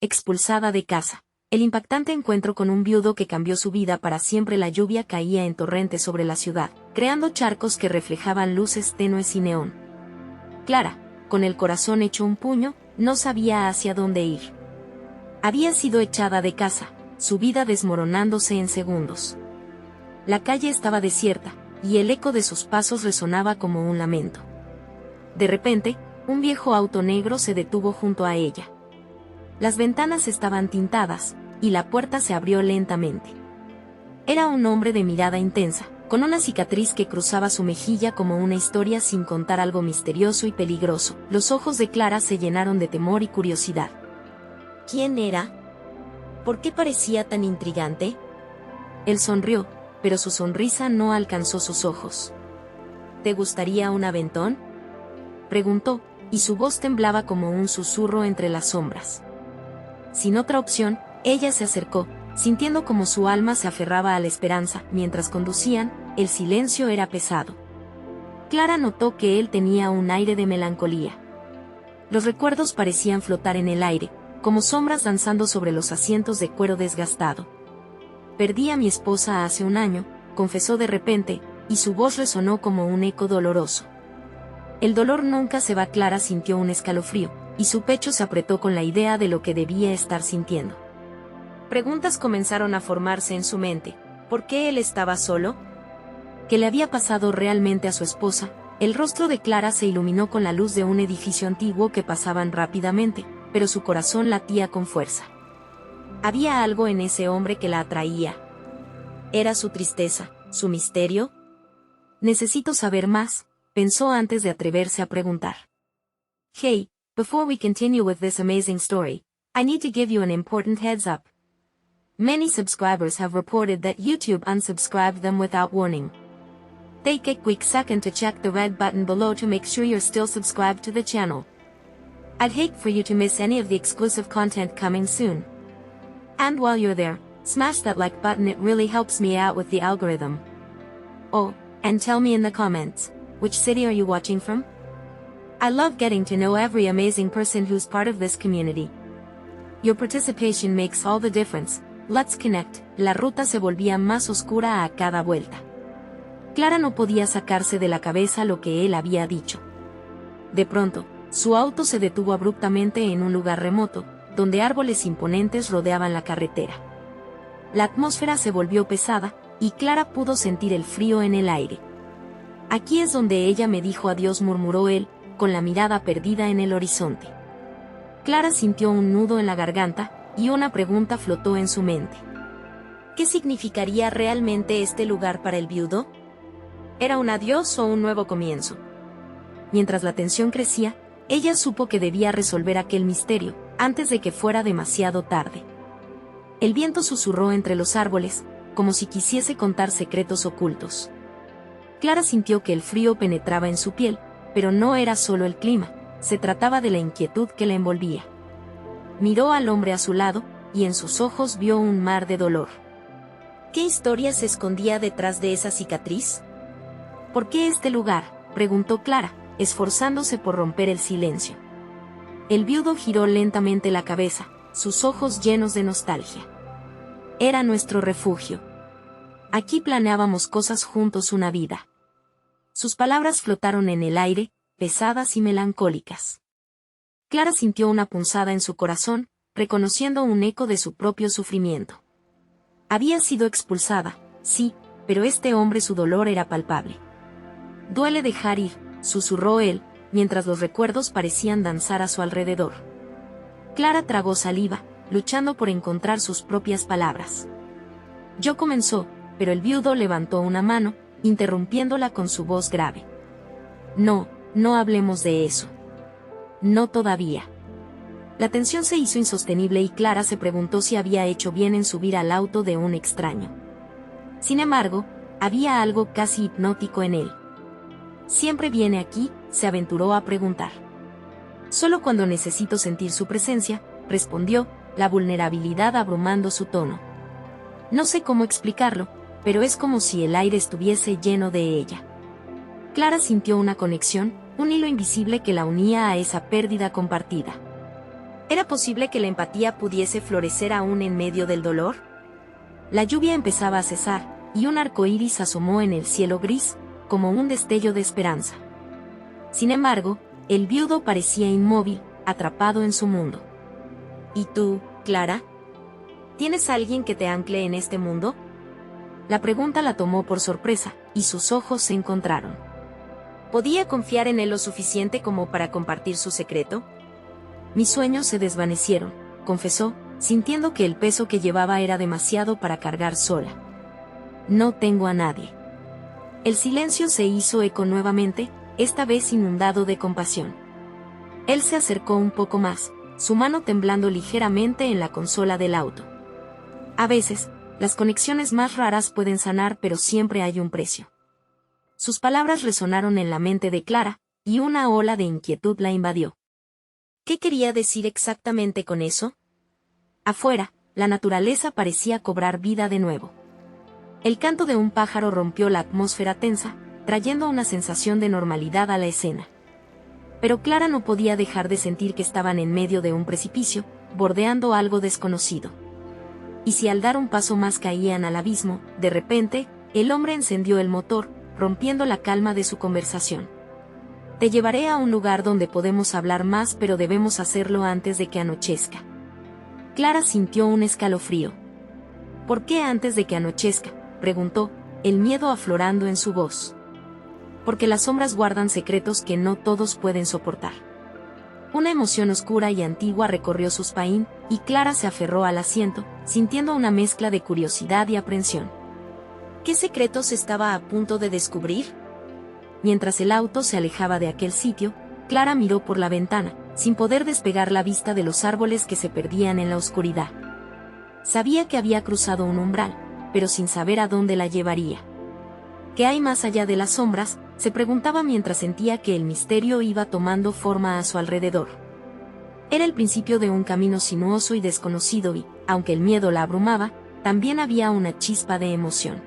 expulsada de casa. El impactante encuentro con un viudo que cambió su vida para siempre. La lluvia caía en torrentes sobre la ciudad, creando charcos que reflejaban luces tenues y neón. Clara, con el corazón hecho un puño, no sabía hacia dónde ir. Había sido echada de casa, su vida desmoronándose en segundos. La calle estaba desierta, y el eco de sus pasos resonaba como un lamento. De repente, un viejo auto negro se detuvo junto a ella. Las ventanas estaban tintadas, y la puerta se abrió lentamente. Era un hombre de mirada intensa, con una cicatriz que cruzaba su mejilla como una historia sin contar algo misterioso y peligroso. Los ojos de Clara se llenaron de temor y curiosidad. ¿Quién era? ¿Por qué parecía tan intrigante? Él sonrió, pero su sonrisa no alcanzó sus ojos. ¿Te gustaría un aventón?, preguntó, y su voz temblaba como un susurro entre las sombras. Sin otra opción, ella se acercó, sintiendo como su alma se aferraba a la esperanza. Mientras conducían, el silencio era pesado. Clara notó que él tenía un aire de melancolía. Los recuerdos parecían flotar en el aire, como sombras danzando sobre los asientos de cuero desgastado. Perdí a mi esposa hace un año, confesó de repente, y su voz resonó como un eco doloroso. El dolor nunca se va. Clara sintió un escalofrío, y su pecho se apretó con la idea de lo que debía estar sintiendo. Preguntas comenzaron a formarse en su mente. ¿Por qué él estaba solo? ¿Qué le había pasado realmente a su esposa? El rostro de Clara se iluminó con la luz de un edificio antiguo que pasaban rápidamente, pero su corazón latía con fuerza. Había algo en ese hombre que la atraía. ¿Era su tristeza, su misterio? Necesito saber más, pensó antes de atreverse a preguntar. Hey, before we continue with this amazing story, I need to give you an important heads up. Many subscribers have reported that YouTube unsubscribed them without warning. Take a quick second to check the red button below to make sure you're still subscribed to the channel. I'd hate for you to miss any of the exclusive content coming soon. And while you're there, smash that like button, it really helps me out with the algorithm. Oh, and tell me in the comments, which city are you watching from? I love getting to know every amazing person who's part of this community. Your participation makes all the difference. Let's connect. La ruta se volvía más oscura a cada vuelta. Clara no podía sacarse de la cabeza lo que él había dicho. De pronto, su auto se detuvo abruptamente en un lugar remoto, donde árboles imponentes rodeaban la carretera. La atmósfera se volvió pesada, y Clara pudo sentir el frío en el aire. Aquí es donde ella me dijo adiós, murmuró él, con la mirada perdida en el horizonte. Clara sintió un nudo en la garganta, y una pregunta flotó en su mente. ¿Qué significaría realmente este lugar para el viudo? ¿Era un adiós o un nuevo comienzo? Mientras la tensión crecía, ella supo que debía resolver aquel misterio, antes de que fuera demasiado tarde. El viento susurró entre los árboles, como si quisiese contar secretos ocultos. Clara sintió que el frío penetraba en su piel, pero no era solo el clima, se trataba de la inquietud que la envolvía. Miró al hombre a su lado, y en sus ojos vio un mar de dolor. ¿Qué historia se escondía detrás de esa cicatriz? ¿Por qué este lugar?, preguntó Clara, esforzándose por romper el silencio. El viudo giró lentamente la cabeza, sus ojos llenos de nostalgia. Era nuestro refugio. Aquí planeábamos cosas juntos, una vida. Sus palabras flotaron en el aire, pesadas y melancólicas. Clara sintió una punzada en su corazón, reconociendo un eco de su propio sufrimiento. Había sido expulsada, sí, pero este hombre, su dolor era palpable. Duele dejar ir, susurró él, mientras los recuerdos parecían danzar a su alrededor. Clara tragó saliva, luchando por encontrar sus propias palabras. Yo comenzó, pero el viudo levantó una mano, interrumpiéndola con su voz grave. No, no hablemos de eso. No todavía. La tensión se hizo insostenible y Clara se preguntó si había hecho bien en subir al auto de un extraño. Sin embargo, había algo casi hipnótico en él. ¿Siempre viene aquí?, se aventuró a preguntar. Solo cuando necesito sentir su presencia, respondió, la vulnerabilidad abrumando su tono. No sé cómo explicarlo, pero es como si el aire estuviese lleno de ella. Clara sintió una conexión, un hilo invisible que la unía a esa pérdida compartida. ¿Era posible que la empatía pudiese florecer aún en medio del dolor? La lluvia empezaba a cesar, y un arco iris asomó en el cielo gris, como un destello de esperanza. Sin embargo, el viudo parecía inmóvil, atrapado en su mundo. ¿Y tú, Clara? ¿Tienes alguien que te ancle en este mundo? La pregunta la tomó por sorpresa, y sus ojos se encontraron. ¿Podía confiar en él lo suficiente como para compartir su secreto? Mis sueños se desvanecieron, confesó, sintiendo que el peso que llevaba era demasiado para cargar sola. No tengo a nadie. El silencio se hizo eco nuevamente, esta vez inundado de compasión. Él se acercó un poco más, su mano temblando ligeramente en la consola del auto. A veces, las conexiones más raras pueden sanar, pero siempre hay un precio. Sus palabras resonaron en la mente de Clara, y una ola de inquietud la invadió. ¿Qué quería decir exactamente con eso? Afuera, la naturaleza parecía cobrar vida de nuevo. El canto de un pájaro rompió la atmósfera tensa, trayendo una sensación de normalidad a la escena. Pero Clara no podía dejar de sentir que estaban en medio de un precipicio, bordeando algo desconocido. Y si al dar un paso más caían al abismo, de repente, el hombre encendió el motor, rompiendo la calma de su conversación. Te llevaré a un lugar donde podemos hablar más, pero debemos hacerlo antes de que anochezca. Clara sintió un escalofrío. ¿Por qué antes de que anochezca?, preguntó, el miedo aflorando en su voz. Porque las sombras guardan secretos que no todos pueden soportar. Una emoción oscura y antigua recorrió sus paín, y Clara se aferró al asiento, sintiendo una mezcla de curiosidad y aprensión. ¿Qué secretos estaba a punto de descubrir? Mientras el auto se alejaba de aquel sitio, Clara miró por la ventana, sin poder despegar la vista de los árboles que se perdían en la oscuridad. Sabía que había cruzado un umbral, pero sin saber a dónde la llevaría. ¿Qué hay más allá de las sombras?, se preguntaba mientras sentía que el misterio iba tomando forma a su alrededor. Era el principio de un camino sinuoso y desconocido y, aunque el miedo la abrumaba, también había una chispa de emoción.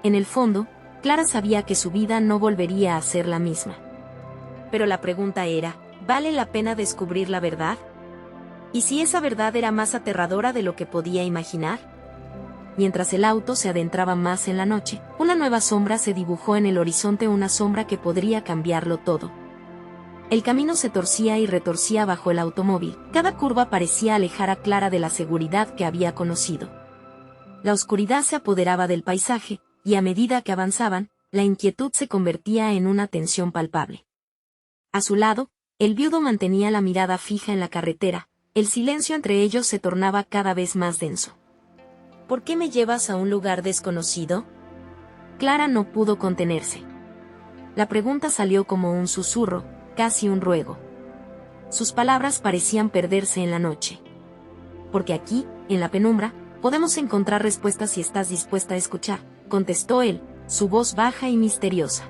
En el fondo, Clara sabía que su vida no volvería a ser la misma. Pero la pregunta era, ¿vale la pena descubrir la verdad? ¿Y si esa verdad era más aterradora de lo que podía imaginar? Mientras el auto se adentraba más en la noche, una nueva sombra se dibujó en el horizonte, una sombra que podría cambiarlo todo. El camino se torcía y retorcía bajo el automóvil, cada curva parecía alejar a Clara de la seguridad que había conocido. La oscuridad se apoderaba del paisaje, y a medida que avanzaban, la inquietud se convertía en una tensión palpable. A su lado, el viudo mantenía la mirada fija en la carretera, el silencio entre ellos se tornaba cada vez más denso. ¿Por qué me llevas a un lugar desconocido? Clara no pudo contenerse. La pregunta salió como un susurro, casi un ruego. Sus palabras parecían perderse en la noche. Porque aquí, en la penumbra, podemos encontrar respuestas si estás dispuesta a escuchar, contestó él, su voz baja y misteriosa.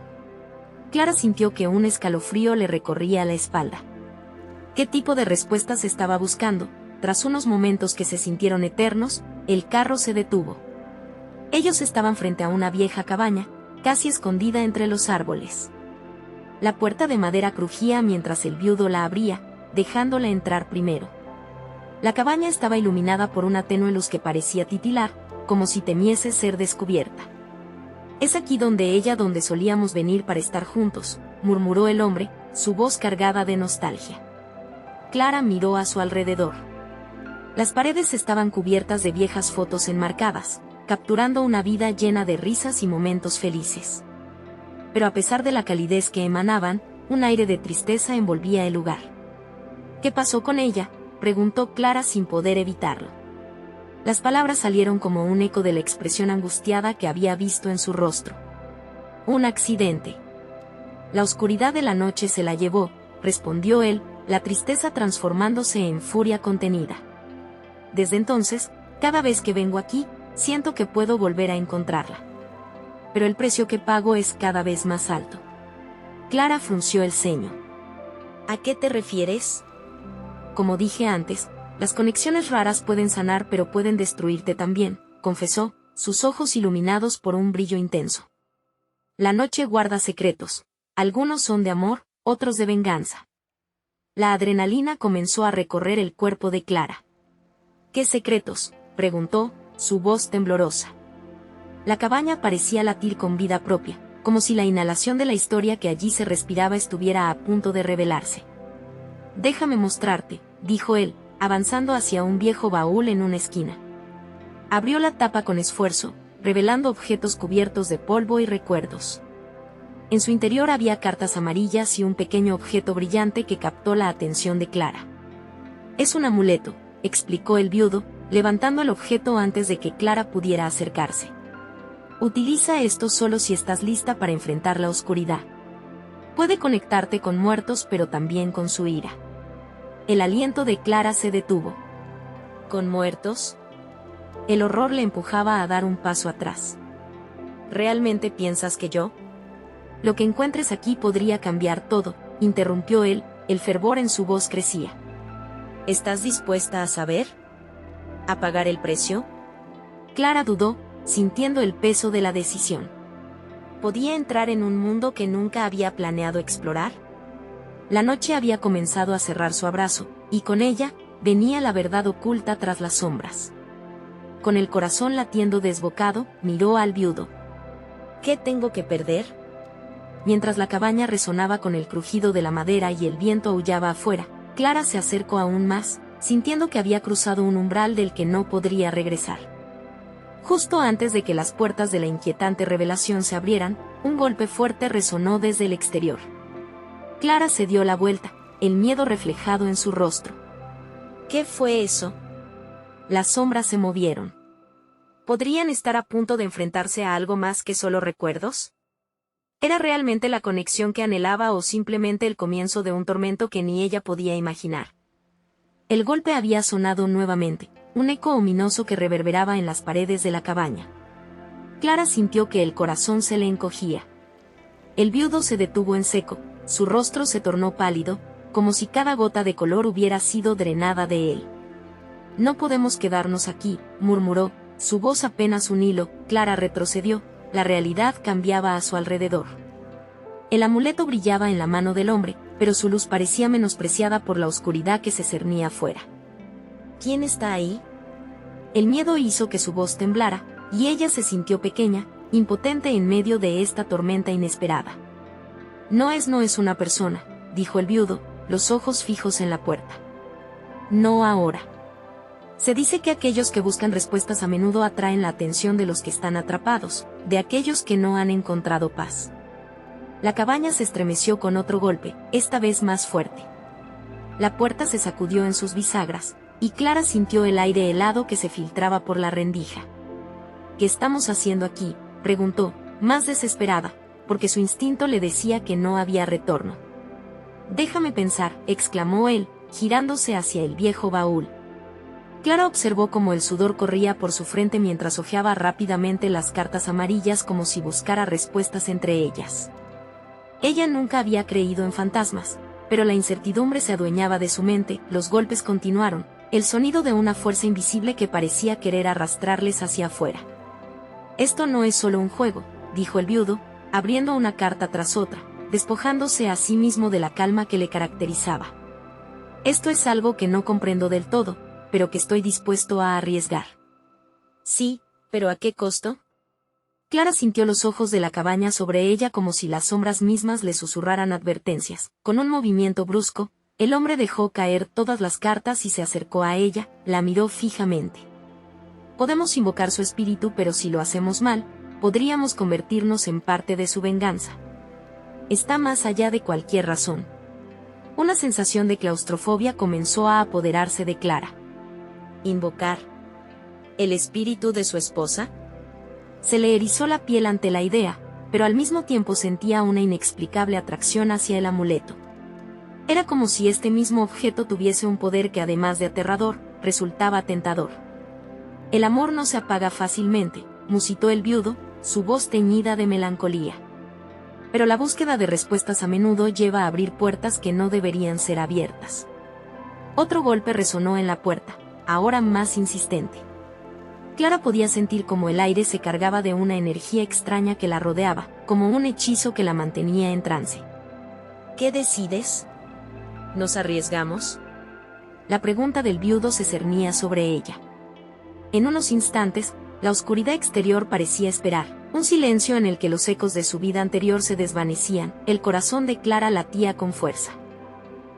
Clara sintió que un escalofrío le recorría la espalda. ¿Qué tipo de respuestas estaba buscando? Tras unos momentos que se sintieron eternos, el carro se detuvo. Ellos estaban frente a una vieja cabaña, casi escondida entre los árboles. La puerta de madera crujía mientras el viudo la abría, dejándola entrar primero. La cabaña estaba iluminada por una tenue luz que parecía titilar, como si temiese ser descubierta. «Es aquí donde solíamos venir para estar juntos», murmuró el hombre, su voz cargada de nostalgia. Clara miró a su alrededor. Las paredes estaban cubiertas de viejas fotos enmarcadas, capturando una vida llena de risas y momentos felices. Pero a pesar de la calidez que emanaban, un aire de tristeza envolvía el lugar. «¿Qué pasó con ella?», preguntó Clara sin poder evitarlo. Las palabras salieron como un eco de la expresión angustiada que había visto en su rostro. «Un accidente. La oscuridad de la noche se la llevó», respondió él, la tristeza transformándose en furia contenida. «Desde entonces, cada vez que vengo aquí, siento que puedo volver a encontrarla. Pero el precio que pago es cada vez más alto». Clara frunció el ceño. «¿A qué te refieres?». «Como dije antes, las conexiones raras pueden sanar pero pueden destruirte también», confesó, sus ojos iluminados por un brillo intenso. «La noche guarda secretos. Algunos son de amor, otros de venganza. La adrenalina comenzó a recorrer el cuerpo de Clara. ¿Qué secretos?, preguntó, su voz temblorosa. La cabaña parecía latir con vida propia, como si la inhalación de la historia que allí se respiraba estuviera a punto de revelarse. «Déjame mostrarte», dijo él, avanzando hacia un viejo baúl en una esquina. Abrió la tapa con esfuerzo, revelando objetos cubiertos de polvo y recuerdos. En su interior había cartas amarillas y un pequeño objeto brillante que captó la atención de Clara. «Es un amuleto», explicó el viudo, levantando el objeto antes de que Clara pudiera acercarse. «Utiliza esto solo si estás lista para enfrentar la oscuridad. Puede conectarte con muertos pero también con su ira». El aliento de Clara se detuvo. ¿Con muertos? El horror le empujaba a dar un paso atrás. ¿Realmente piensas que yo? Lo que encuentres aquí podría cambiar todo, interrumpió él, el fervor en su voz crecía. ¿Estás dispuesta a saber? ¿A pagar el precio? Clara dudó, sintiendo el peso de la decisión. ¿Podía entrar en un mundo que nunca había planeado explorar? La noche había comenzado a cerrar su abrazo, y con ella, venía la verdad oculta tras las sombras. Con el corazón latiendo desbocado, miró al viudo. ¿Qué tengo que perder? Mientras la cabaña resonaba con el crujido de la madera y el viento aullaba afuera, Clara se acercó aún más, sintiendo que había cruzado un umbral del que no podría regresar. Justo antes de que las puertas de la inquietante revelación se abrieran, un golpe fuerte resonó desde el exterior. Clara se dio la vuelta, el miedo reflejado en su rostro. ¿Qué fue eso? Las sombras se movieron. ¿Podrían estar a punto de enfrentarse a algo más que solo recuerdos? ¿Era realmente la conexión que anhelaba o simplemente el comienzo de un tormento que ni ella podía imaginar? El golpe había sonado nuevamente, un eco ominoso que reverberaba en las paredes de la cabaña. Clara sintió que el corazón se le encogía. El viudo se detuvo en seco, su rostro se tornó pálido, como si cada gota de color hubiera sido drenada de él. «No podemos quedarnos aquí», murmuró, su voz apenas un hilo. Clara retrocedió, la realidad cambiaba a su alrededor. El amuleto brillaba en la mano del hombre, pero su luz parecía menospreciada por la oscuridad que se cernía afuera. ¿Quién está ahí? El miedo hizo que su voz temblara, y ella se sintió pequeña, impotente en medio de esta tormenta inesperada. No es una persona», dijo el viudo, los ojos fijos en la puerta. «No ahora. Se dice que aquellos que buscan respuestas a menudo atraen la atención de los que están atrapados, de aquellos que no han encontrado paz». La cabaña se estremeció con otro golpe, esta vez más fuerte. La puerta se sacudió en sus bisagras, y Clara sintió el aire helado que se filtraba por la rendija. «¿Qué estamos haciendo aquí?», preguntó, más desesperada, porque su instinto le decía que no había retorno. «Déjame pensar», exclamó él, girándose hacia el viejo baúl. Clara observó cómo el sudor corría por su frente mientras hojeaba rápidamente las cartas amarillas como si buscara respuestas entre ellas. Ella nunca había creído en fantasmas, pero la incertidumbre se adueñaba de su mente. Los golpes continuaron, el sonido de una fuerza invisible que parecía querer arrastrarles hacia afuera. «Esto no es solo un juego», dijo el viudo, abriendo una carta tras otra, despojándose a sí mismo de la calma que le caracterizaba. «Esto es algo que no comprendo del todo, pero que estoy dispuesto a arriesgar». «Sí, pero ¿a qué costo?». Clara sintió los ojos de la cabaña sobre ella como si las sombras mismas le susurraran advertencias. Con un movimiento brusco, el hombre dejó caer todas las cartas y se acercó a ella, la miró fijamente. «Podemos invocar su espíritu, pero si lo hacemos mal, podríamos convertirnos en parte de su venganza. Está más allá de cualquier razón». Una sensación de claustrofobia comenzó a apoderarse de Clara. ¿Invocar el espíritu de su esposa? Se le erizó la piel ante la idea, pero al mismo tiempo sentía una inexplicable atracción hacia el amuleto. Era como si este mismo objeto tuviese un poder que, además de aterrador, resultaba tentador. «El amor no se apaga fácilmente», musitó el viudo, su voz teñida de melancolía. «Pero la búsqueda de respuestas a menudo lleva a abrir puertas que no deberían ser abiertas». Otro golpe resonó en la puerta, ahora más insistente. Clara podía sentir como el aire se cargaba de una energía extraña que la rodeaba, como un hechizo que la mantenía en trance. «¿Qué decides?». ¿Nos arriesgamos? La pregunta del viudo se cernía sobre ella. En unos instantes, la oscuridad exterior parecía esperar, un silencio en el que los ecos de su vida anterior se desvanecían. El corazón de Clara latía con fuerza.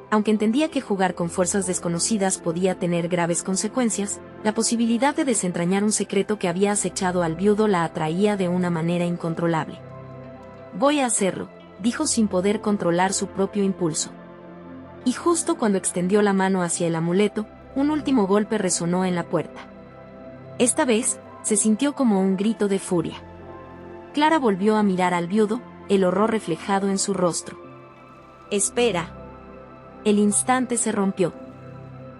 Aunque entendía que jugar con fuerzas desconocidas podía tener graves consecuencias, la posibilidad de desentrañar un secreto que había acechado al viudo la atraía de una manera incontrolable. «Voy a hacerlo», dijo sin poder controlar su propio impulso. Y justo cuando extendió la mano hacia el amuleto, un último golpe resonó en la puerta. Esta vez, se sintió como un grito de furia. Clara volvió a mirar al viudo, el horror reflejado en su rostro. «Espera». El instante se rompió.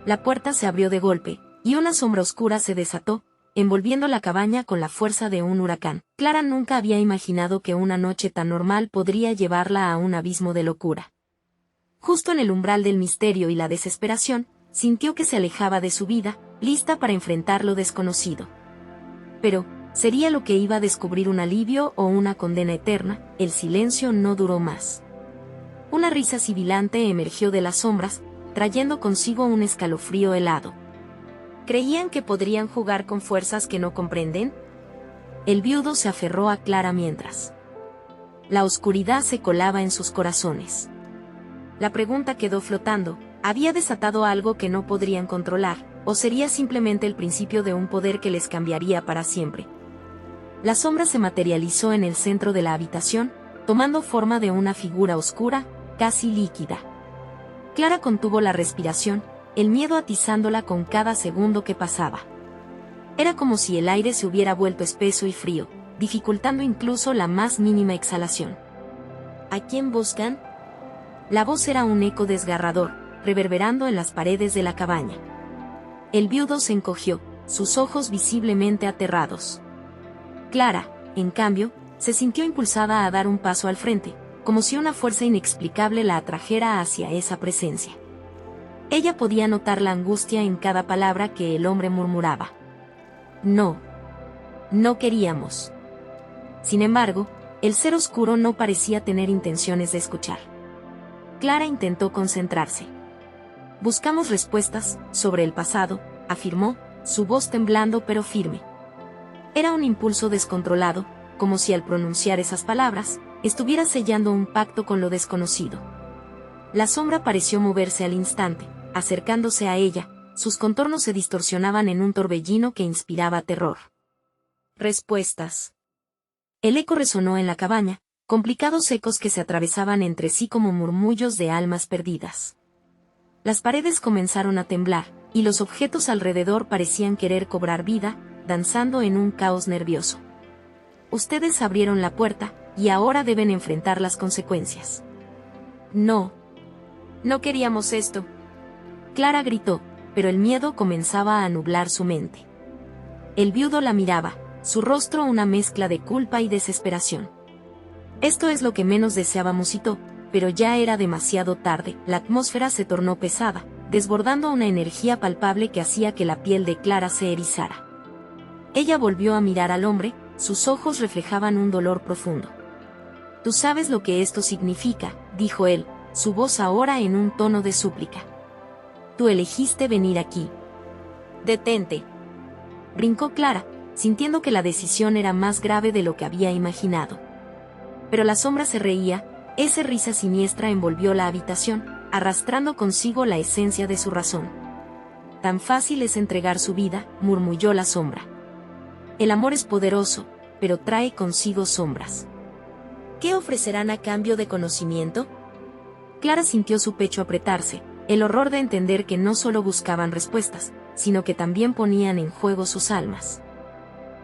La puerta se abrió de golpe, y una sombra oscura se desató, envolviendo la cabaña con la fuerza de un huracán. Clara nunca había imaginado que una noche tan normal podría llevarla a un abismo de locura. Justo en el umbral del misterio y la desesperación, sintió que se alejaba de su vida, lista para enfrentar lo desconocido. Pero, ¿sería lo que iba a descubrir un alivio o una condena eterna? El silencio no duró más. Una risa sibilante emergió de las sombras, trayendo consigo un escalofrío helado. ¿Creían que podrían jugar con fuerzas que no comprenden? El viudo se aferró a Clara mientras la oscuridad se colaba en sus corazones. La pregunta quedó flotando: ¿había desatado algo que no podrían controlar, o sería simplemente el principio de un poder que les cambiaría para siempre? La sombra se materializó en el centro de la habitación, tomando forma de una figura oscura, casi líquida. Clara contuvo la respiración, el miedo atizándola con cada segundo que pasaba. Era como si el aire se hubiera vuelto espeso y frío, dificultando incluso la más mínima exhalación. ¿A quién buscan? La voz era un eco desgarrador, reverberando en las paredes de la cabaña. El viudo se encogió, sus ojos visiblemente aterrados. Clara, en cambio, se sintió impulsada a dar un paso al frente, como si una fuerza inexplicable la atrajera hacia esa presencia. Ella podía notar la angustia en cada palabra que el hombre murmuraba. No. No queríamos. Sin embargo, el ser oscuro no parecía tener intenciones de escuchar. Clara intentó concentrarse. Buscamos respuestas sobre el pasado, afirmó, su voz temblando pero firme. Era un impulso descontrolado, como si al pronunciar esas palabras, estuviera sellando un pacto con lo desconocido. La sombra pareció moverse al instante, acercándose a ella, sus contornos se distorsionaban en un torbellino que inspiraba terror. Respuestas. El eco resonó en la cabaña, complicados ecos que se atravesaban entre sí como murmullos de almas perdidas. Las paredes comenzaron a temblar, y los objetos alrededor parecían querer cobrar vida, danzando en un caos nervioso. Ustedes abrieron la puerta, y ahora deben enfrentar las consecuencias. No. No queríamos esto. Clara gritó, pero el miedo comenzaba a nublar su mente. El viudo la miraba, su rostro una mezcla de culpa y desesperación. Esto es lo que menos deseaba, musitó, pero ya era demasiado tarde. La atmósfera se tornó pesada, desbordando una energía palpable que hacía que la piel de Clara se erizara. Ella volvió a mirar al hombre, sus ojos reflejaban un dolor profundo. «Tú sabes lo que esto significa», dijo él, su voz ahora en un tono de súplica. «Tú elegiste venir aquí. Detente». Brincó Clara, sintiendo que la decisión era más grave de lo que había imaginado. Pero la sombra se reía, esa risa siniestra envolvió la habitación, arrastrando consigo la esencia de su razón. «Tan fácil es entregar su vida», murmulló la sombra. «El amor es poderoso, pero trae consigo sombras. ¿Qué ofrecerán a cambio de conocimiento?» Clara sintió su pecho apretarse, el horror de entender que no solo buscaban respuestas, sino que también ponían en juego sus almas.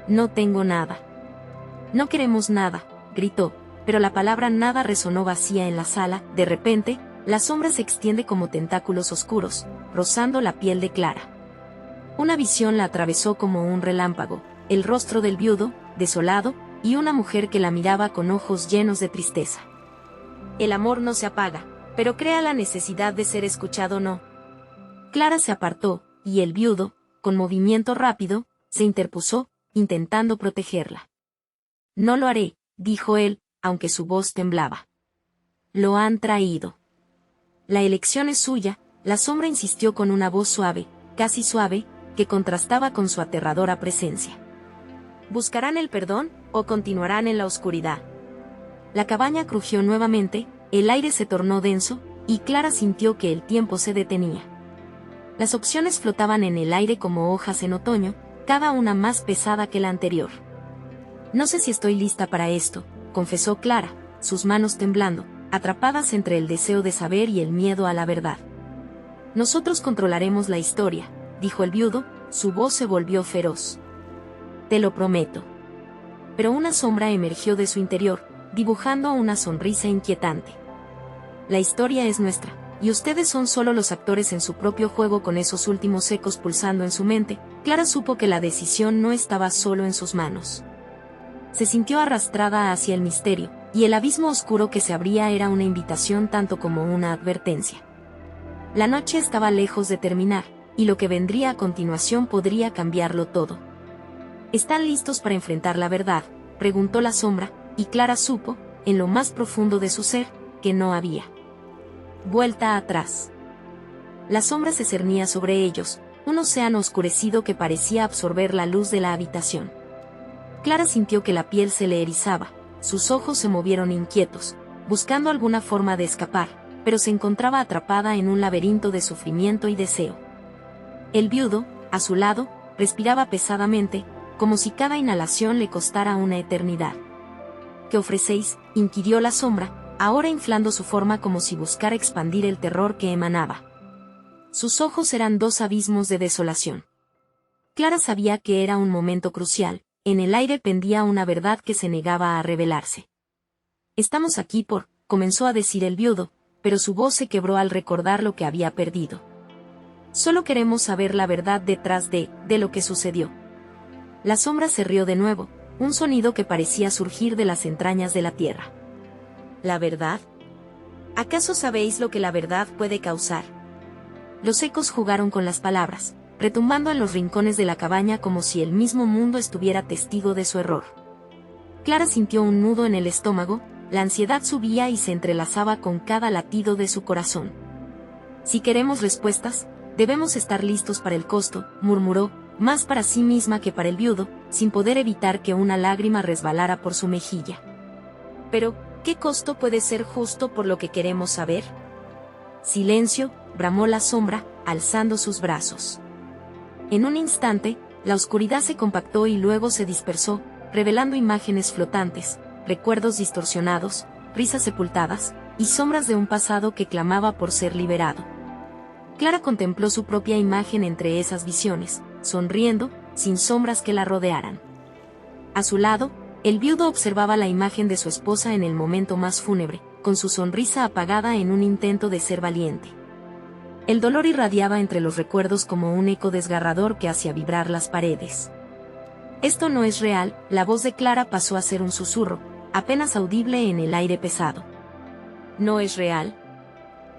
«No tengo nada». «No queremos nada», gritó, pero la palabra nada resonó vacía en la sala. De repente, la sombra se extiende como tentáculos oscuros, rozando la piel de Clara. Una visión la atravesó como un relámpago, el rostro del viudo, desolado, y una mujer que la miraba con ojos llenos de tristeza. «El amor no se apaga, pero crea la necesidad de ser escuchado, ¿no?». Clara se apartó, y el viudo, con movimiento rápido, se interpuso, intentando protegerla. «No lo haré», dijo él, aunque su voz temblaba. «Lo han traído». La elección es suya, la sombra insistió con una voz suave, casi suave, que contrastaba con su aterradora presencia. ¿Buscarán el perdón, o continuarán en la oscuridad? La cabaña crujió nuevamente, el aire se tornó denso, y Clara sintió que el tiempo se detenía. Las opciones flotaban en el aire como hojas en otoño, cada una más pesada que la anterior. No sé si estoy lista para esto, confesó Clara, sus manos temblando, atrapadas entre el deseo de saber y el miedo a la verdad. Nosotros controlaremos la historia, dijo el viudo, su voz se volvió feroz. Te lo prometo. Pero una sombra emergió de su interior, dibujando una sonrisa inquietante. La historia es nuestra, y ustedes son solo los actores en su propio juego. Con esos últimos ecos pulsando en su mente, Clara supo que la decisión no estaba solo en sus manos. Se sintió arrastrada hacia el misterio, y el abismo oscuro que se abría era una invitación tanto como una advertencia. La noche estaba lejos de terminar, y lo que vendría a continuación podría cambiarlo todo. ¿Están listos para enfrentar la verdad?, preguntó la sombra, y Clara supo, en lo más profundo de su ser, que no había vuelta atrás. La sombra se cernía sobre ellos, un océano oscurecido que parecía absorber la luz de la habitación. Clara sintió que la piel se le erizaba, sus ojos se movieron inquietos, buscando alguna forma de escapar, pero se encontraba atrapada en un laberinto de sufrimiento y deseo. El viudo, a su lado, respiraba pesadamente, como si cada inhalación le costara una eternidad. ¿Qué ofrecéis?, inquirió la sombra, ahora inflando su forma como si buscara expandir el terror que emanaba. Sus ojos eran dos abismos de desolación. Clara sabía que era un momento crucial, en el aire pendía una verdad que se negaba a revelarse. Estamos aquí comenzó a decir el viudo, pero su voz se quebró al recordar lo que había perdido. Solo queremos saber la verdad detrás de lo que sucedió. La sombra se rió de nuevo, un sonido que parecía surgir de las entrañas de la tierra. ¿La verdad? ¿Acaso sabéis lo que la verdad puede causar? Los ecos jugaron con las palabras, retumbando en los rincones de la cabaña como si el mismo mundo estuviera testigo de su error. Clara sintió un nudo en el estómago, la ansiedad subía y se entrelazaba con cada latido de su corazón. Si queremos respuestas, debemos estar listos para el costo, murmuró, más para sí misma que para el viudo, sin poder evitar que una lágrima resbalara por su mejilla. Pero, ¿qué costo puede ser justo por lo que queremos saber? Silencio, bramó la sombra, alzando sus brazos. En un instante, la oscuridad se compactó y luego se dispersó, revelando imágenes flotantes, recuerdos distorsionados, risas sepultadas, y sombras de un pasado que clamaba por ser liberado. Clara contempló su propia imagen entre esas visiones, sonriendo, sin sombras que la rodearan. A su lado, el viudo observaba la imagen de su esposa en el momento más fúnebre, con su sonrisa apagada en un intento de ser valiente. El dolor irradiaba entre los recuerdos como un eco desgarrador que hacía vibrar las paredes. Esto no es real, la voz de Clara pasó a ser un susurro, apenas audible en el aire pesado. ¿No es real?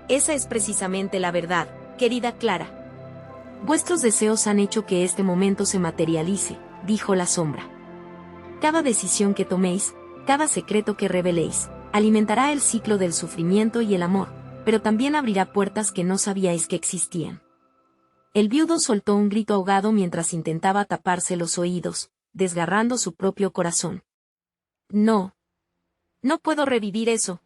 Esa es precisamente la verdad, querida Clara. Vuestros deseos han hecho que este momento se materialice, dijo la sombra. Cada decisión que toméis, cada secreto que reveléis, alimentará el ciclo del sufrimiento y el amor, pero también abrirá puertas que no sabíais que existían. El viudo soltó un grito ahogado mientras intentaba taparse los oídos, desgarrando su propio corazón. No. No puedo revivir eso.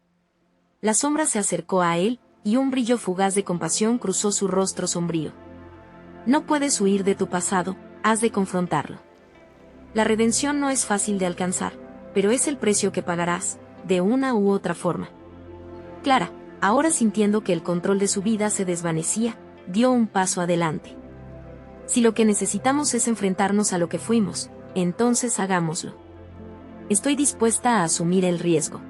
La sombra se acercó a él, y un brillo fugaz de compasión cruzó su rostro sombrío. No puedes huir de tu pasado, has de confrontarlo. La redención no es fácil de alcanzar, pero es el precio que pagarás, de una u otra forma. Clara, ahora sintiendo que el control de su vida se desvanecía, dio un paso adelante. Si lo que necesitamos es enfrentarnos a lo que fuimos, entonces hagámoslo. Estoy dispuesta a asumir el riesgo.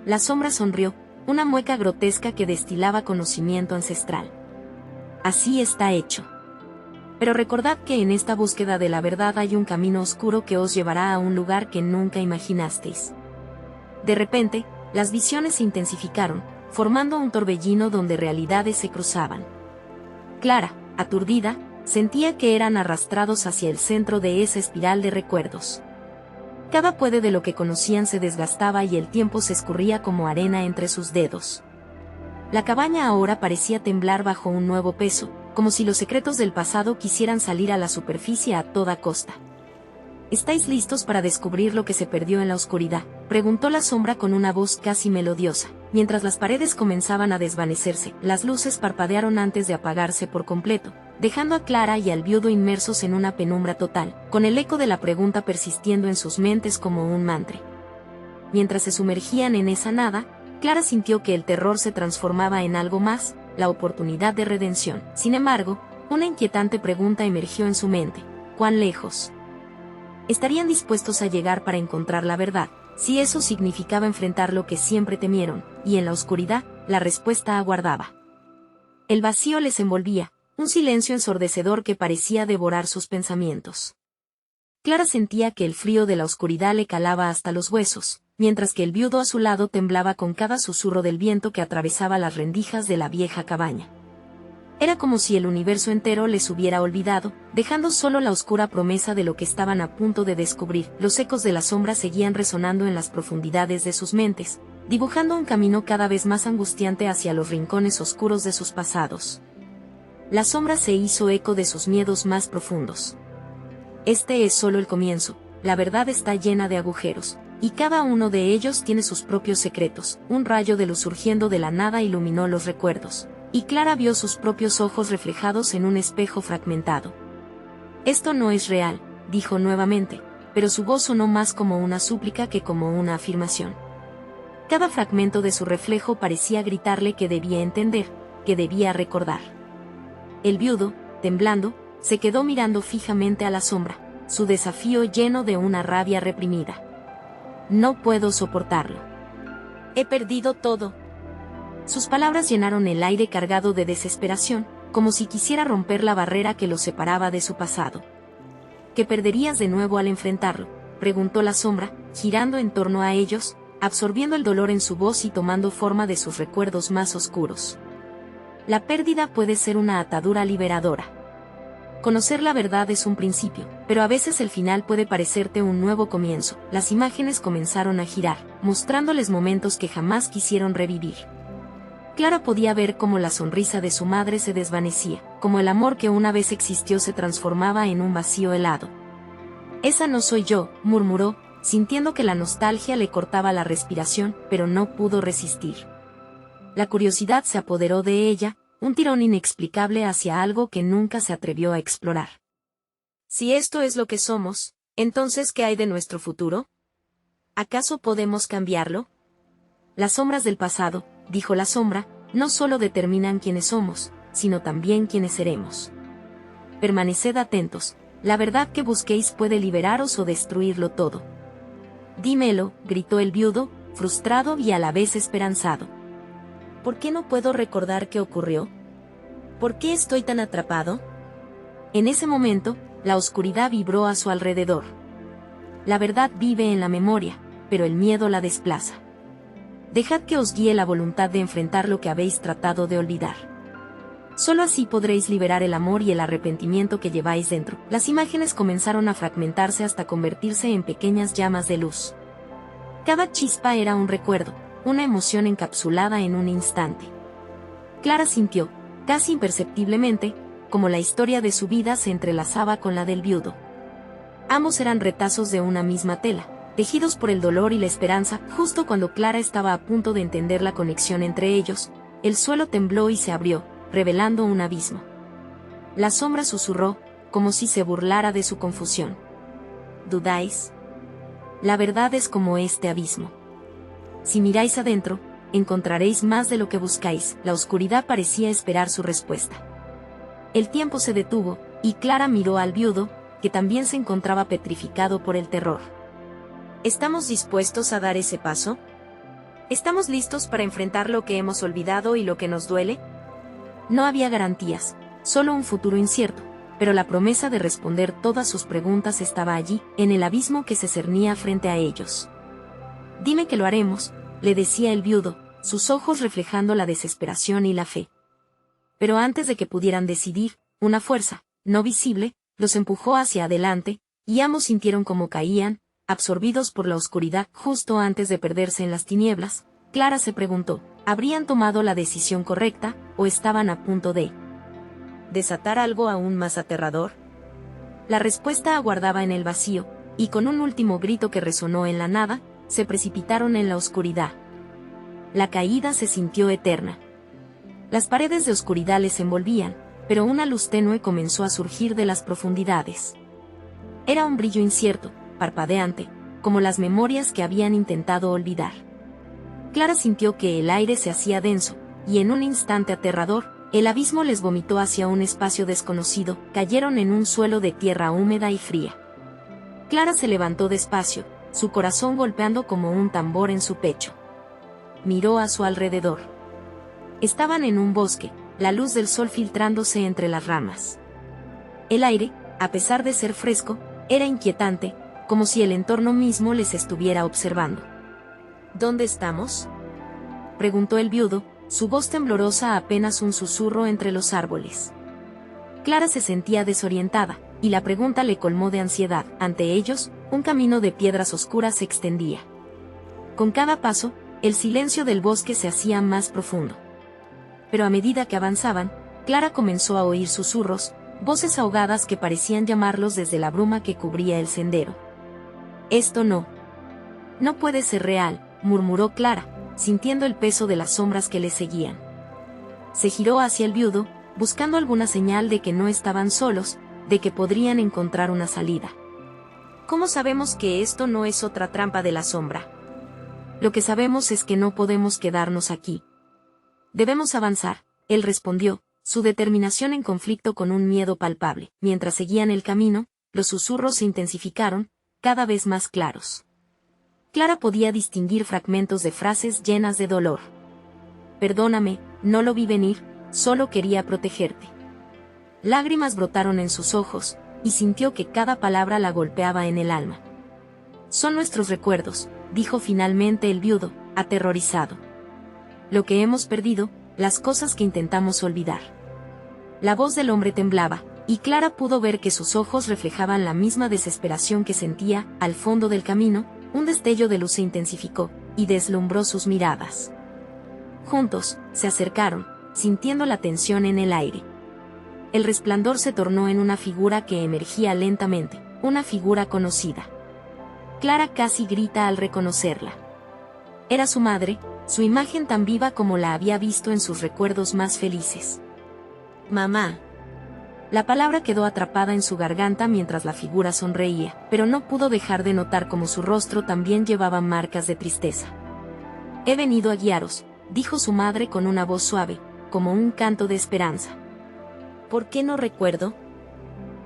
La sombra sonrió, una mueca grotesca que destilaba conocimiento ancestral. Así está hecho. Pero recordad que en esta búsqueda de la verdad hay un camino oscuro que os llevará a un lugar que nunca imaginasteis. De repente, las visiones se intensificaron, formando un torbellino donde realidades se cruzaban. Clara, aturdida, sentía que eran arrastrados hacia el centro de esa espiral de recuerdos. Cada puede de lo que conocían se desgastaba y el tiempo se escurría como arena entre sus dedos. La cabaña ahora parecía temblar bajo un nuevo peso, como si los secretos del pasado quisieran salir a la superficie a toda costa. ¿Estáis listos para descubrir lo que se perdió en la oscuridad?, preguntó la sombra con una voz casi melodiosa. Mientras las paredes comenzaban a desvanecerse, las luces parpadearon antes de apagarse por completo, dejando a Clara y al viudo inmersos en una penumbra total, con el eco de la pregunta persistiendo en sus mentes como un mantra. Mientras se sumergían en esa nada, Clara sintió que el terror se transformaba en algo más, la oportunidad de redención. Sin embargo, una inquietante pregunta emergió en su mente: ¿cuán lejos estarían dispuestos a llegar para encontrar la verdad, si eso significaba enfrentar lo que siempre temieron? Y en la oscuridad, la respuesta aguardaba. El vacío les envolvía, un silencio ensordecedor que parecía devorar sus pensamientos. Clara sentía que el frío de la oscuridad le calaba hasta los huesos, mientras que el viudo a su lado temblaba con cada susurro del viento que atravesaba las rendijas de la vieja cabaña. Era como si el universo entero les hubiera olvidado, dejando solo la oscura promesa de lo que estaban a punto de descubrir. Los ecos de la sombra seguían resonando en las profundidades de sus mentes, dibujando un camino cada vez más angustiante hacia los rincones oscuros de sus pasados. La sombra se hizo eco de sus miedos más profundos. Este es solo el comienzo, la verdad está llena de agujeros, y cada uno de ellos tiene sus propios secretos. Un rayo de luz surgiendo de la nada iluminó los recuerdos, y Clara vio sus propios ojos reflejados en un espejo fragmentado. Esto no es real, dijo nuevamente, pero su voz sonó más como una súplica que como una afirmación. Cada fragmento de su reflejo parecía gritarle que debía entender, que debía recordar. El viudo, temblando, se quedó mirando fijamente a la sombra, su desafío lleno de una rabia reprimida. No puedo soportarlo. He perdido todo. Sus palabras llenaron el aire cargado de desesperación, como si quisiera romper la barrera que lo separaba de su pasado. ¿Qué perderías de nuevo al enfrentarlo?, preguntó la sombra, girando en torno a ellos, absorbiendo el dolor en su voz y tomando forma de sus recuerdos más oscuros. La pérdida puede ser una atadura liberadora. Conocer la verdad es un principio, pero a veces el final puede parecerte un nuevo comienzo. Las imágenes comenzaron a girar, mostrándoles momentos que jamás quisieron revivir. Clara podía ver cómo la sonrisa de su madre se desvanecía, como el amor que una vez existió se transformaba en un vacío helado. Esa no soy yo, murmuró, sintiendo que la nostalgia le cortaba la respiración, pero no pudo resistir. La curiosidad se apoderó de ella, un tirón inexplicable hacia algo que nunca se atrevió a explorar. Si esto es lo que somos, entonces ¿qué hay de nuestro futuro? ¿Acaso podemos cambiarlo? Las sombras del pasado, dijo la sombra, no solo determinan quiénes somos, sino también quiénes seremos. Permaneced atentos, la verdad que busquéis puede liberaros o destruirlo todo. Dímelo, gritó el viudo, frustrado y a la vez esperanzado. ¿Por qué no puedo recordar qué ocurrió? ¿Por qué estoy tan atrapado? En ese momento, la oscuridad vibró a su alrededor. La verdad vive en la memoria, pero el miedo la desplaza. Dejad que os guíe la voluntad de enfrentar lo que habéis tratado de olvidar. Solo así podréis liberar el amor y el arrepentimiento que lleváis dentro. Las imágenes comenzaron a fragmentarse hasta convertirse en pequeñas llamas de luz. Cada chispa era un recuerdo, una emoción encapsulada en un instante. Clara sintió, casi imperceptiblemente, como la historia de su vida se entrelazaba con la del viudo. Ambos eran retazos de una misma tela, tejidos por el dolor y la esperanza. Justo cuando Clara estaba a punto de entender la conexión entre ellos, el suelo tembló y se abrió, revelando un abismo. La sombra susurró, como si se burlara de su confusión. ¿Dudáis? La verdad es como este abismo. Si miráis adentro, encontraréis más de lo que buscáis. La oscuridad parecía esperar su respuesta. El tiempo se detuvo, y Clara miró al viudo, que también se encontraba petrificado por el terror. ¿Estamos dispuestos a dar ese paso? ¿Estamos listos para enfrentar lo que hemos olvidado y lo que nos duele? No había garantías, solo un futuro incierto, pero la promesa de responder todas sus preguntas estaba allí, en el abismo que se cernía frente a ellos. Dime que lo haremos, le decía el viudo, sus ojos reflejando la desesperación y la fe. Pero antes de que pudieran decidir, una fuerza, no visible, los empujó hacia adelante, y ambos sintieron cómo caían, absorbidos por la oscuridad. Justo antes de perderse en las tinieblas, Clara se preguntó, ¿habrían tomado la decisión correcta, o estaban a punto de desatar algo aún más aterrador? La respuesta aguardaba en el vacío, y con un último grito que resonó en la nada, se precipitaron en la oscuridad. La caída se sintió eterna. Las paredes de oscuridad les envolvían, pero una luz tenue comenzó a surgir de las profundidades. Era un brillo incierto, parpadeante, como las memorias que habían intentado olvidar. Clara sintió que el aire se hacía denso, y en un instante aterrador, el abismo les vomitó hacia un espacio desconocido, cayeron en un suelo de tierra húmeda y fría. Clara se levantó despacio, su corazón golpeando como un tambor en su pecho. Miró a su alrededor. Estaban en un bosque, la luz del sol filtrándose entre las ramas. El aire, a pesar de ser fresco, era inquietante, como si el entorno mismo les estuviera observando. ¿Dónde estamos?, preguntó el viudo, su voz temblorosa apenas un susurro entre los árboles. Clara se sentía desorientada, y la pregunta le colmó de ansiedad. Ante ellos, un camino de piedras oscuras se extendía. Con cada paso, el silencio del bosque se hacía más profundo. Pero a medida que avanzaban, Clara comenzó a oír susurros, voces ahogadas que parecían llamarlos desde la bruma que cubría el sendero. «Esto no puede ser real», murmuró Clara, sintiendo el peso de las sombras que le seguían. Se giró hacia el viudo, buscando alguna señal de que no estaban solos, de que podrían encontrar una salida. «¿Cómo sabemos que esto no es otra trampa de la sombra? Lo que sabemos es que no podemos quedarnos aquí. Debemos avanzar», él respondió, su determinación en conflicto con un miedo palpable. Mientras seguían el camino, los susurros se intensificaron, cada vez más claros. Clara podía distinguir fragmentos de frases llenas de dolor. «Perdóname, no lo vi venir, solo quería protegerte». Lágrimas brotaron en sus ojos, y sintió que cada palabra la golpeaba en el alma. «Son nuestros recuerdos», dijo finalmente el viudo, aterrorizado. «Lo que hemos perdido, las cosas que intentamos olvidar». La voz del hombre temblaba, y Clara pudo ver que sus ojos reflejaban la misma desesperación que sentía. Al fondo del camino, un destello de luz se intensificó, y deslumbró sus miradas. Juntos, se acercaron, sintiendo la tensión en el aire. El resplandor se tornó en una figura que emergía lentamente, una figura conocida. Clara casi grita al reconocerla. Era su madre, su imagen tan viva como la había visto en sus recuerdos más felices. «Mamá». La palabra quedó atrapada en su garganta mientras la figura sonreía, pero no pudo dejar de notar cómo su rostro también llevaba marcas de tristeza. «He venido a guiaros», dijo su madre con una voz suave, como un canto de esperanza. «¿Por qué no recuerdo?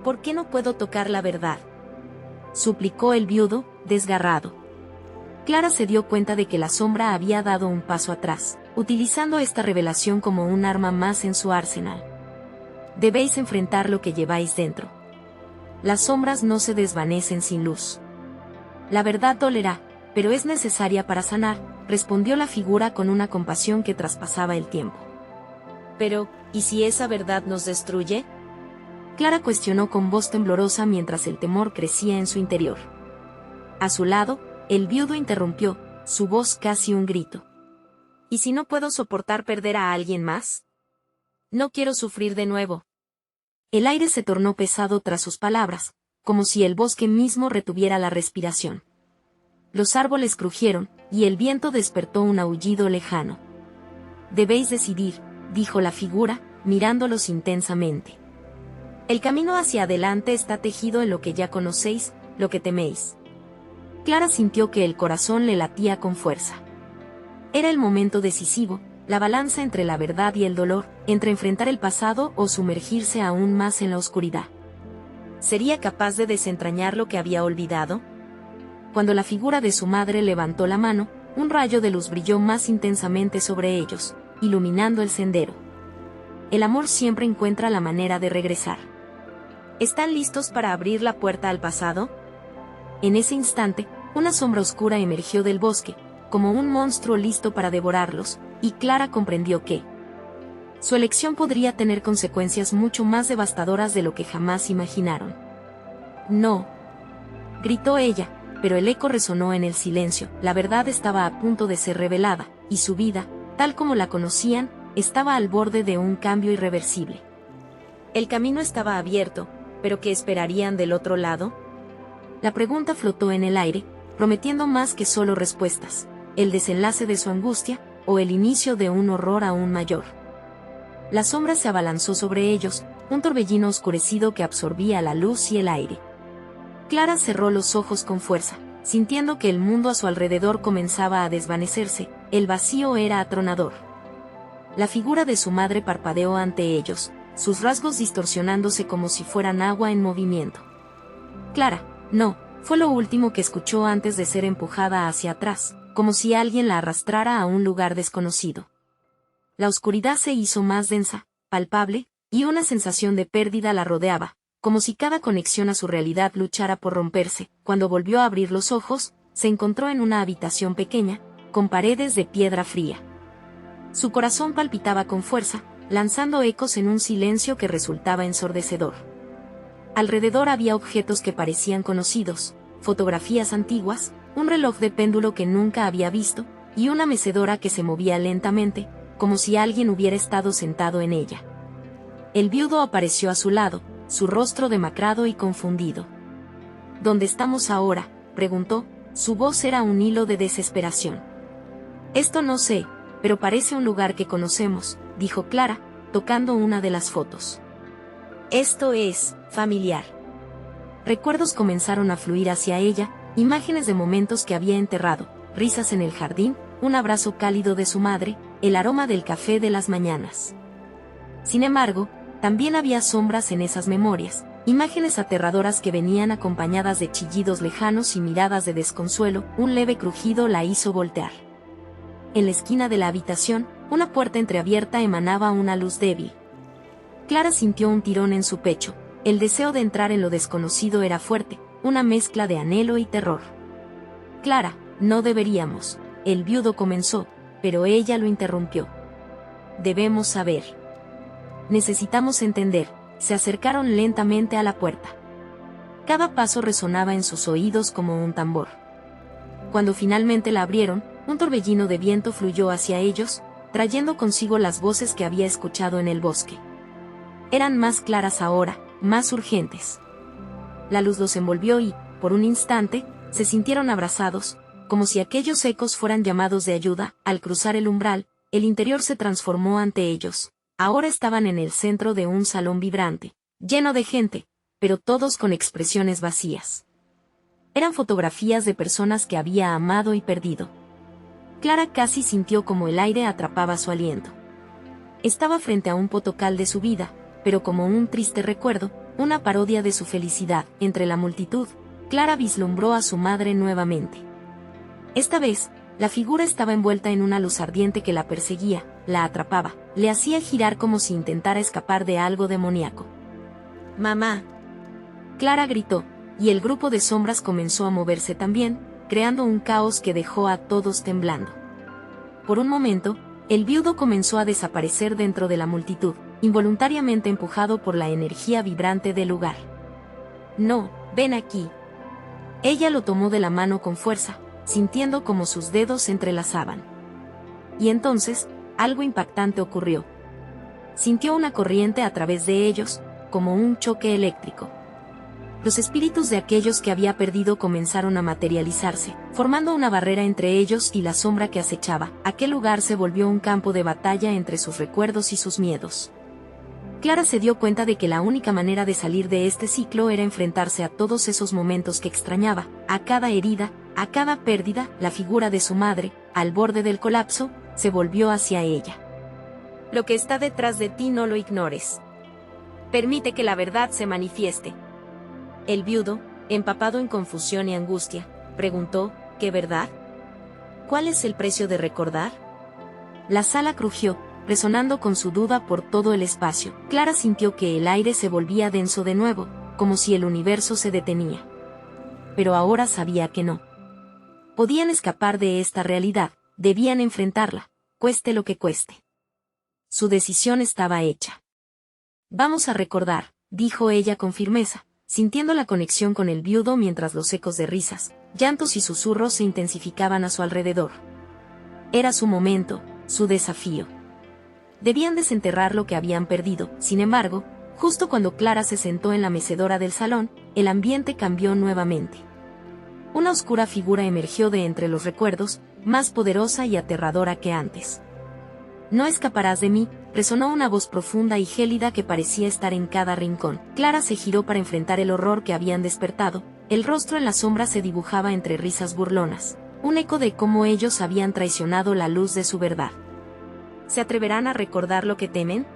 ¿Por qué no puedo tocar la verdad?», suplicó el viudo, desgarrado. Clara se dio cuenta de que la sombra había dado un paso atrás, utilizando esta revelación como un arma más en su arsenal. «Debéis enfrentar lo que lleváis dentro. Las sombras no se desvanecen sin luz. La verdad dolerá, pero es necesaria para sanar», respondió la figura con una compasión que traspasaba el tiempo. «Pero, ¿y si esa verdad nos destruye?», Clara cuestionó con voz temblorosa mientras el temor crecía en su interior. A su lado, el viudo interrumpió, su voz casi un grito. «¿Y si no puedo soportar perder a alguien más? No quiero sufrir de nuevo». El aire se tornó pesado tras sus palabras, como si el bosque mismo retuviera la respiración. Los árboles crujieron, y el viento despertó un aullido lejano. «Debéis decidir», dijo la figura, mirándolos intensamente. «El camino hacia adelante está tejido en lo que ya conocéis, lo que teméis». Clara sintió que el corazón le latía con fuerza. Era el momento decisivo, la balanza entre la verdad y el dolor, entre enfrentar el pasado o sumergirse aún más en la oscuridad. ¿Sería capaz de desentrañar lo que había olvidado? Cuando la figura de su madre levantó la mano, un rayo de luz brilló más intensamente sobre ellos, iluminando el sendero. El amor siempre encuentra la manera de regresar. ¿Están listos para abrir la puerta al pasado? En ese instante, una sombra oscura emergió del bosque, como un monstruo listo para devorarlos, y Clara comprendió que su elección podría tener consecuencias mucho más devastadoras de lo que jamás imaginaron. «No», gritó ella, pero el eco resonó en el silencio. La verdad estaba a punto de ser revelada, y su vida, tal como la conocían, estaba al borde de un cambio irreversible. El camino estaba abierto, pero ¿qué esperarían del otro lado? La pregunta flotó en el aire, prometiendo más que solo respuestas: el desenlace de su angustia, o el inicio de un horror aún mayor. La sombra se abalanzó sobre ellos, un torbellino oscurecido que absorbía la luz y el aire. Clara cerró los ojos con fuerza, sintiendo que el mundo a su alrededor comenzaba a desvanecerse. El vacío era atronador. La figura de su madre parpadeó ante ellos, sus rasgos distorsionándose como si fueran agua en movimiento. Clara, no, fue lo último que escuchó antes de ser empujada hacia atrás, como si alguien la arrastrara a un lugar desconocido. La oscuridad se hizo más densa, palpable, y una sensación de pérdida la rodeaba, como si cada conexión a su realidad luchara por romperse. Cuando volvió a abrir los ojos, se encontró en una habitación pequeña, con paredes de piedra fría. Su corazón palpitaba con fuerza, lanzando ecos en un silencio que resultaba ensordecedor. Alrededor había objetos que parecían conocidos, fotografías antiguas, un reloj de péndulo que nunca había visto, y una mecedora que se movía lentamente, como si alguien hubiera estado sentado en ella. El viudo apareció a su lado, su rostro demacrado y confundido. ¿Dónde estamos ahora?, preguntó, su voz era un hilo de desesperación. Esto no sé, pero parece un lugar que conocemos, dijo Clara, tocando una de las fotos. Esto es familiar. Recuerdos comenzaron a fluir hacia ella, imágenes de momentos que había enterrado, risas en el jardín, un abrazo cálido de su madre, el aroma del café de las mañanas. Sin embargo, también había sombras en esas memorias, imágenes aterradoras que venían acompañadas de chillidos lejanos y miradas de desconsuelo. Un leve crujido la hizo voltear. En la esquina de la habitación, una puerta entreabierta emanaba una luz débil. Clara sintió un tirón en su pecho. El deseo de entrar en lo desconocido era fuerte, una mezcla de anhelo y terror. Clara, no deberíamos, el viudo comenzó, pero ella lo interrumpió. Debemos saber. Necesitamos entender. Se acercaron lentamente a la puerta. Cada paso resonaba en sus oídos como un tambor. Cuando finalmente la abrieron, un torbellino de viento fluyó hacia ellos, trayendo consigo las voces que había escuchado en el bosque. Eran más claras ahora, más urgentes. La luz los envolvió y, por un instante, se sintieron abrazados, como si aquellos ecos fueran llamados de ayuda. Al cruzar el umbral, el interior se transformó ante ellos. Ahora estaban en el centro de un salón vibrante, lleno de gente, pero todos con expresiones vacías. Eran fotografías de personas que había amado y perdido. Clara casi sintió como el aire atrapaba su aliento. Estaba frente a un potocal de su vida, pero como un triste recuerdo, una parodia de su felicidad. Entre la multitud, Clara vislumbró a su madre nuevamente. Esta vez, la figura estaba envuelta en una luz ardiente que la perseguía, la atrapaba, le hacía girar como si intentara escapar de algo demoníaco. ¡Mamá! Clara gritó, y el grupo de sombras comenzó a moverse también, creando un caos que dejó a todos temblando. Por un momento, el viudo comenzó a desaparecer dentro de la multitud, involuntariamente empujado por la energía vibrante del lugar. No, ven aquí. Ella lo tomó de la mano con fuerza, sintiendo como sus dedos se entrelazaban. Y entonces, algo impactante ocurrió. Sintió una corriente a través de ellos, como un choque eléctrico. Los espíritus de aquellos que había perdido comenzaron a materializarse, formando una barrera entre ellos y la sombra que acechaba. Aquel lugar se volvió un campo de batalla entre sus recuerdos y sus miedos. Clara se dio cuenta de que la única manera de salir de este ciclo era enfrentarse a todos esos momentos que extrañaba, a cada herida, a cada pérdida. La figura de su madre, al borde del colapso, se volvió hacia ella. Lo que está detrás de ti no lo ignores. Permite que la verdad se manifieste. El viudo, empapado en confusión y angustia, preguntó, ¿qué verdad? ¿Cuál es el precio de recordar? La sala crujió, resonando con su duda por todo el espacio. Clara sintió que el aire se volvía denso de nuevo, como si el universo se detenía. Pero ahora sabía que no. Podían escapar de esta realidad, debían enfrentarla, cueste lo que cueste. Su decisión estaba hecha. Vamos a recordar, dijo ella con firmeza, sintiendo la conexión con el viudo mientras los ecos de risas, llantos y susurros se intensificaban a su alrededor. Era su momento, su desafío. Debían desenterrar lo que habían perdido. Sin embargo, justo cuando Clara se sentó en la mecedora del salón, el ambiente cambió nuevamente. Una oscura figura emergió de entre los recuerdos, más poderosa y aterradora que antes. «No escaparás de mí», resonó una voz profunda y gélida que parecía estar en cada rincón. Clara se giró para enfrentar el horror que habían despertado. El rostro en la sombra se dibujaba entre risas burlonas, un eco de cómo ellos habían traicionado la luz de su verdad. ¿Se atreverán a recordar lo que temen?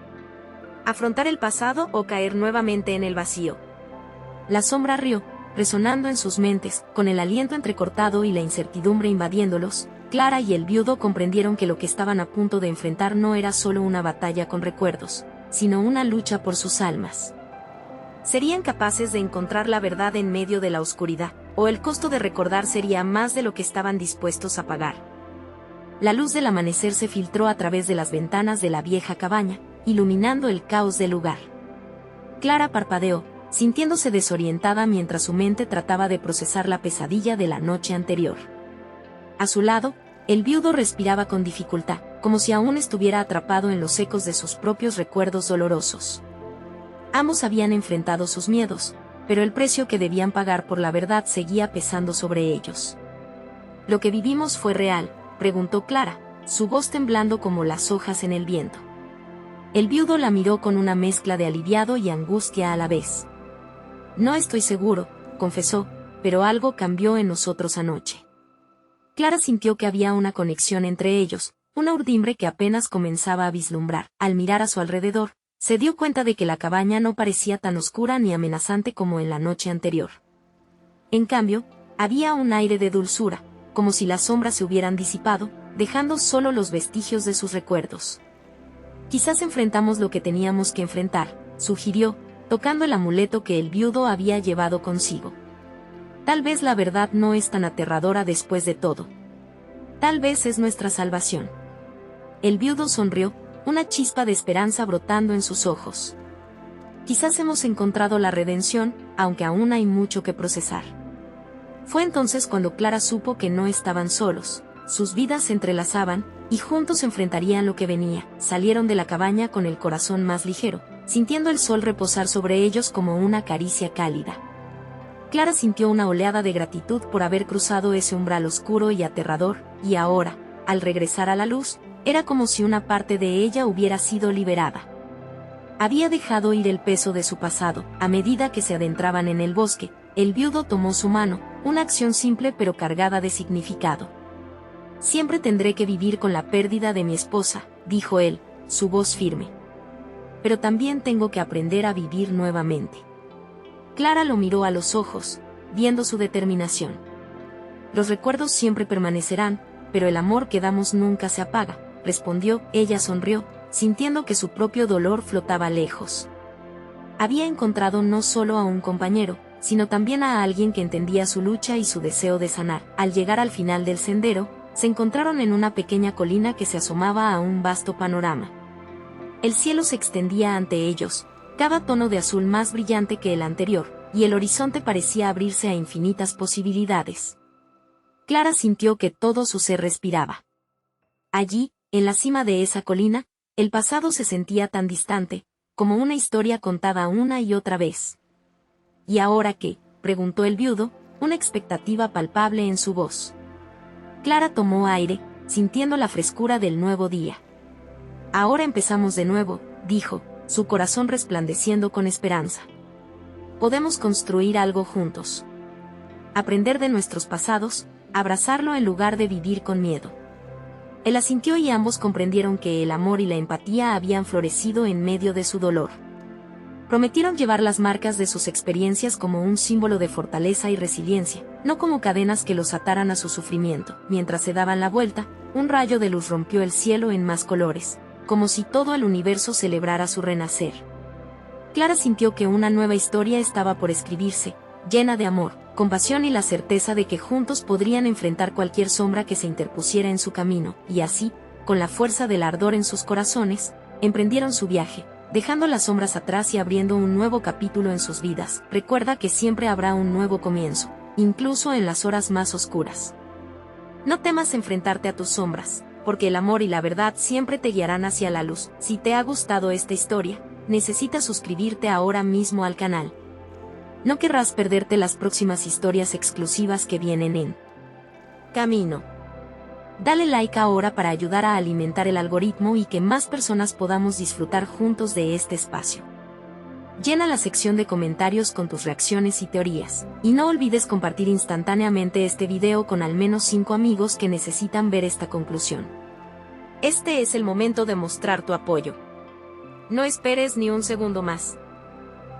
¿Afrontar el pasado o caer nuevamente en el vacío? La sombra rió, resonando en sus mentes, con el aliento entrecortado y la incertidumbre invadiéndolos. Clara y el viudo comprendieron que lo que estaban a punto de enfrentar no era solo una batalla con recuerdos, sino una lucha por sus almas. ¿Serían capaces de encontrar la verdad en medio de la oscuridad, o el costo de recordar sería más de lo que estaban dispuestos a pagar? La luz del amanecer se filtró a través de las ventanas de la vieja cabaña, iluminando el caos del lugar. Clara parpadeó, sintiéndose desorientada mientras su mente trataba de procesar la pesadilla de la noche anterior. A su lado, el viudo respiraba con dificultad, como si aún estuviera atrapado en los ecos de sus propios recuerdos dolorosos. Ambos habían enfrentado sus miedos, pero el precio que debían pagar por la verdad seguía pesando sobre ellos. ¿Lo que vivimos fue real?, preguntó Clara, su voz temblando como las hojas en el viento. El viudo la miró con una mezcla de aliviado y angustia a la vez. «No estoy seguro», confesó, «pero algo cambió en nosotros anoche». Clara sintió que había una conexión entre ellos, una urdimbre que apenas comenzaba a vislumbrar. Al mirar a su alrededor, se dio cuenta de que la cabaña no parecía tan oscura ni amenazante como en la noche anterior. En cambio, había un aire de dulzura, como si las sombras se hubieran disipado, dejando solo los vestigios de sus recuerdos. «Quizás enfrentamos lo que teníamos que enfrentar», sugirió, tocando el amuleto que el viudo había llevado consigo. «Tal vez la verdad no es tan aterradora después de todo. Tal vez es nuestra salvación». El viudo sonrió, una chispa de esperanza brotando en sus ojos. «Quizás hemos encontrado la redención, aunque aún hay mucho que procesar». Fue entonces cuando Clara supo que no estaban solos, sus vidas se entrelazaban, y juntos enfrentarían lo que venía. Salieron de la cabaña con el corazón más ligero, sintiendo el sol reposar sobre ellos como una caricia cálida. Clara sintió una oleada de gratitud por haber cruzado ese umbral oscuro y aterrador, y ahora, al regresar a la luz, era como si una parte de ella hubiera sido liberada. Había dejado ir el peso de su pasado. A medida que se adentraban en el bosque, el viudo tomó su mano, una acción simple pero cargada de significado. «Siempre tendré que vivir con la pérdida de mi esposa», dijo él, su voz firme. «Pero también tengo que aprender a vivir nuevamente». Clara lo miró a los ojos, viendo su determinación. «Los recuerdos siempre permanecerán, pero el amor que damos nunca se apaga», respondió. Ella sonrió, sintiendo que su propio dolor flotaba lejos. Había encontrado no solo a un compañero, sino también a alguien que entendía su lucha y su deseo de sanar. Al llegar al final del sendero, se encontraron en una pequeña colina que se asomaba a un vasto panorama. El cielo se extendía ante ellos, cada tono de azul más brillante que el anterior, y el horizonte parecía abrirse a infinitas posibilidades. Clara sintió que todo su ser respiraba. Allí, en la cima de esa colina, el pasado se sentía tan distante, como una historia contada una y otra vez. «¿Y ahora qué?», preguntó el viudo, una expectativa palpable en su voz. Clara tomó aire, sintiendo la frescura del nuevo día. «Ahora empezamos de nuevo», dijo, su corazón resplandeciendo con esperanza. «Podemos construir algo juntos. Aprender de nuestros pasados, abrazarlo en lugar de vivir con miedo». Él asintió y ambos comprendieron que el amor y la empatía habían florecido en medio de su dolor. Prometieron llevar las marcas de sus experiencias como un símbolo de fortaleza y resiliencia, no como cadenas que los ataran a su sufrimiento. Mientras se daban la vuelta, un rayo de luz rompió el cielo en más colores, como si todo el universo celebrara su renacer. Clara sintió que una nueva historia estaba por escribirse, llena de amor, compasión y la certeza de que juntos podrían enfrentar cualquier sombra que se interpusiera en su camino, y así, con la fuerza del ardor en sus corazones, emprendieron su viaje, dejando las sombras atrás y abriendo un nuevo capítulo en sus vidas. Recuerda que siempre habrá un nuevo comienzo, incluso en las horas más oscuras. No temas enfrentarte a tus sombras, porque el amor y la verdad siempre te guiarán hacia la luz. Si te ha gustado esta historia, necesitas suscribirte ahora mismo al canal. No querrás perderte las próximas historias exclusivas que vienen en camino. Dale like ahora para ayudar a alimentar el algoritmo y que más personas podamos disfrutar juntos de este espacio. Llena la sección de comentarios con tus reacciones y teorías, y no olvides compartir instantáneamente este video con al menos 5 amigos que necesitan ver esta conclusión. Este es el momento de mostrar tu apoyo. No esperes ni un segundo más.